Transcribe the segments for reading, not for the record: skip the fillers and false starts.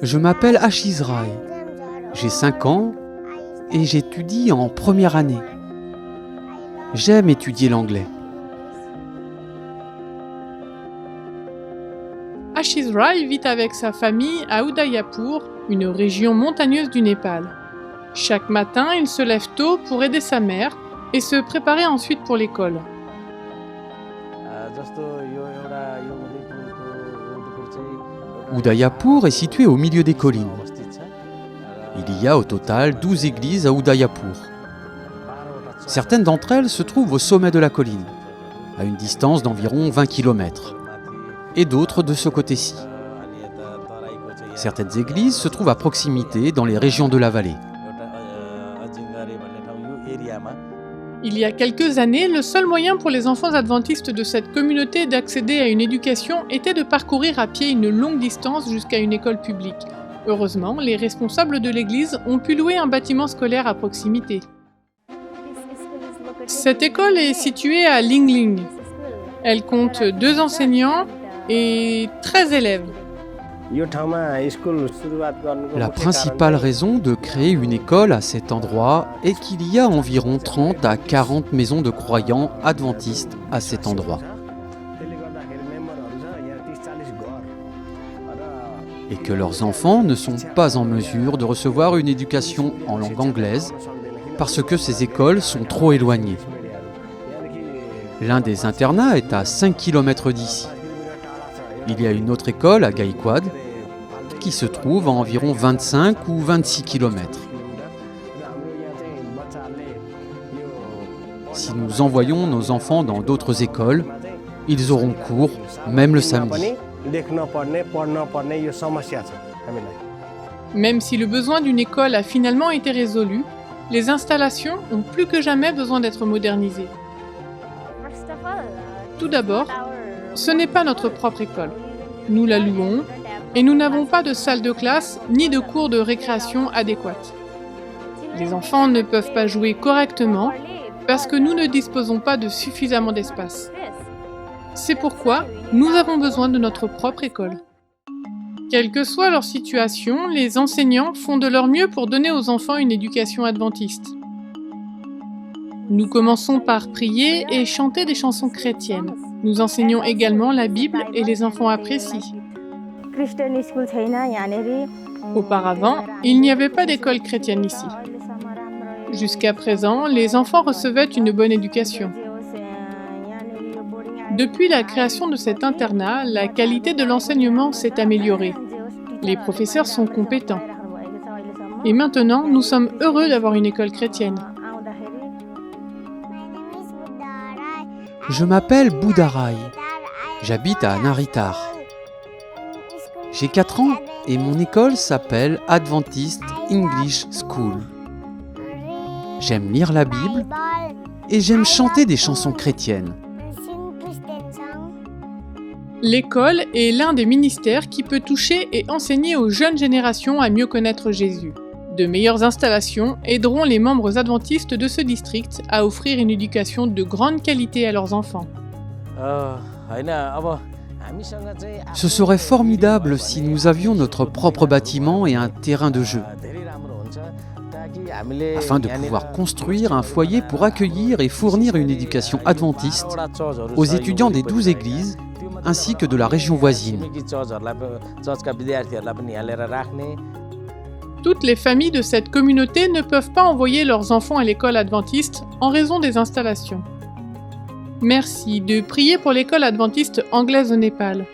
Je m'appelle Ashish Rai, j'ai 5 ans et j'étudie en première année. J'aime étudier l'anglais. Ashish Rai vit avec sa famille à Udaipur, une région montagneuse du Népal. Chaque matin, il se lève tôt pour aider sa mère et se préparer ensuite pour l'école. Udaipur est situé au milieu des collines. Il y a au total 12 églises à Udaipur. Certaines d'entre elles se trouvent au sommet de la colline, à une distance d'environ 20 km, et d'autres de ce côté-ci. Certaines églises se trouvent à proximité dans les régions de la vallée. Il y a quelques années, le seul moyen pour les enfants adventistes de cette communauté d'accéder à une éducation était de parcourir à pied une longue distance jusqu'à une école publique. Heureusement, les responsables de l'église ont pu louer un bâtiment scolaire à proximité. Cette école est située à Lingling. Elle compte 2 enseignants et 13 élèves. La principale raison de créer une école à cet endroit est qu'il y a environ 30 à 40 maisons de croyants adventistes à cet endroit. Et que leurs enfants ne sont pas en mesure de recevoir une éducation en langue anglaise parce que ces écoles sont trop éloignées. L'un des internats est à 5 km d'ici. Il y a une autre école à Gaikwad qui se trouve à environ 25 ou 26 km. Si nous envoyons nos enfants dans d'autres écoles, ils auront cours même le samedi. Même si le besoin d'une école a finalement été résolu, les installations ont plus que jamais besoin d'être modernisées. Tout d'abord, ce n'est pas notre propre école. Nous la louons et nous n'avons pas de salle de classe ni de cours de récréation adéquates. Les enfants ne peuvent pas jouer correctement parce que nous ne disposons pas de suffisamment d'espace. C'est pourquoi nous avons besoin de notre propre école. Quelle que soit leur situation, les enseignants font de leur mieux pour donner aux enfants une éducation adventiste. Nous commençons par prier et chanter des chansons chrétiennes. Nous enseignons également la Bible et les enfants apprécient. Auparavant, il n'y avait pas d'école chrétienne ici. Jusqu'à présent, les enfants recevaient une bonne éducation. Depuis la création de cet internat, la qualité de l'enseignement s'est améliorée. Les professeurs sont compétents. Et maintenant, nous sommes heureux d'avoir une école chrétienne. Je m'appelle Buddha-Rai. J'habite à Naritar. J'ai 4 ans et mon école s'appelle Adventist English School. J'aime lire la Bible et j'aime chanter des chansons chrétiennes. L'école est l'un des ministères qui peut toucher et enseigner aux jeunes générations à mieux connaître Jésus. De meilleures installations aideront les membres adventistes de ce district à offrir une éducation de grande qualité à leurs enfants. Ce serait formidable si nous avions notre propre bâtiment et un terrain de jeu, afin de pouvoir construire un foyer pour accueillir et fournir une éducation adventiste aux étudiants des 12 églises ainsi que de la région voisine. Toutes les familles de cette communauté ne peuvent pas envoyer leurs enfants à l'école adventiste en raison des installations. Merci de prier pour l'école adventiste anglaise au Népal.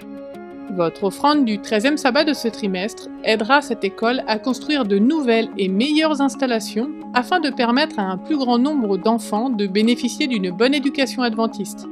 Votre offrande du 13e sabbat de ce trimestre aidera cette école à construire de nouvelles et meilleures installations afin de permettre à un plus grand nombre d'enfants de bénéficier d'une bonne éducation adventiste.